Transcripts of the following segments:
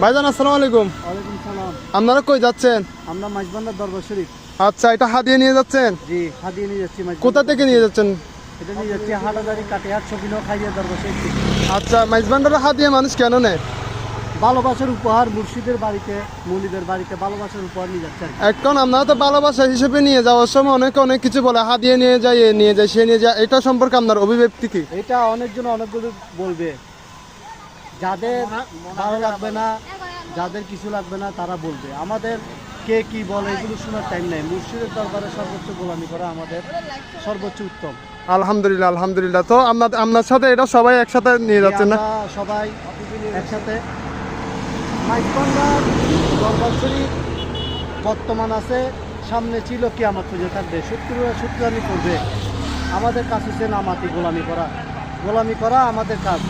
ভাইজান আসসালামু আলাইকুম। ওয়ালাইকুম সালাম। আপনারা কই যাচ্ছেন? আমরা মাইজবান্ডার দরবার শরীফ। আচ্ছা, এটা হাদিয়া নিয়ে যাচ্ছেন? জি, হাদিয়ে নিয়ে যাচ্ছি। কোথা থেকে নিয়ে যাচ্ছেন? এটা নিয়ে যাচ্ছি হাটাদারি কাটিহাট সবিনো খাইয়া দরবার শরীফ থেকে। আচ্ছা, মাইজবান্ডারে হাদিয়া মানুষ কেন নেয়? ভালোবাসার উপহার, মুর্শিদের বাড়িতে, মৌলিদের বাড়িতে ভালোবাসার উপহার নিয়ে যাচ্ছে আর কি। এখন আপনারা তো ভালোবাসা হিসেবে নিয়ে যাওয়ার সময় অনেক কিছু বলে, হাদিয়া নিয়ে যায়, এ নিয়ে যায়, সে নিয়ে যায়। এটা সম্পর্কে আপনার অভিব্যক্তি কি? এটা অনেকজন অনেকগুলো বলবে, যাদের ভালো লাগবে না, যাদের কিছু লাগবে না তারা বলবে। আমাদের কে কি বলে এগুলো শোনার টাইম নেই। মুর্শিদের দরবারে সর্বোচ্চ গোলামি করা আমাদের সর্বোচ্চ উত্তম। আলহামদুলিল্লাহ, আলহামদুলিল্লাহ। তো আপনার সাথে এটা সবাই একসাথে নিয়ে যাচ্ছেন না? আমরা সবাই একসাথে। মাইজবান্ডার দরবার শরীফ বর্তমান আছে, সামনে ছিল কিয়ামত পর্যন্ত থাকবে। সত্যি করবে। আমাদের কাজ হচ্ছে নামাতি গোলামি করা আমাদের কাজ।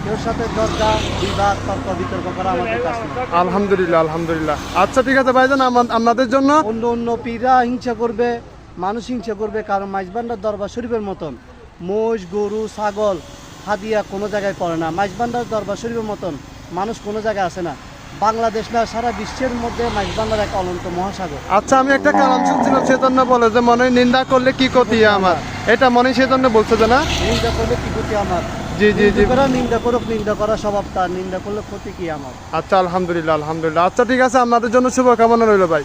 কেউ সাথে দরজা বিবাদ তর্ক বিতর্ক করা আমাদের কাজ না। আলহামদুলিল্লাহ, আলহামদুলিল্লাহ। আচ্ছা, ঠিক আছে ভাইজান, আপনাদের জন্য অন্য পীররা হিংসা করবে, মানুষ হিংসা করবে, কারণ মাইজবান্ডার দরবার শরীফের মতন মোষ গরু ছাগল হাদিয়া কোনো জায়গায় পড়ে না। মাইজবান্ডার দরবার শরীফের মতন মানুষ কোনো জায়গায় আসে না। বাংলাদেশ না, সারা বিশ্বের মধ্যে মাইজবান্ডার এক অনন্ত মহাসাগর। আচ্ছা, আমি একটা কালাম শুনছিলাম, সেজন্য বলে যে মনে নিন্দা করলে কি ক্ষতি আমার, এটা মনে সেজন্য বলছে যে না? নিন্দা করলে কি ক্ষতি আমার? জি জি জি। নিন্দা করুক, নিন্দা করা স্বভাব তার, নিন্দা করলে ক্ষতি কি আমার? আচ্ছা, আলহামদুলিল্লাহ, আলহামদুলিল্লাহ। আচ্ছা, ঠিক আছে, আপনাদের জন্য শুভকামনা রইল ভাই।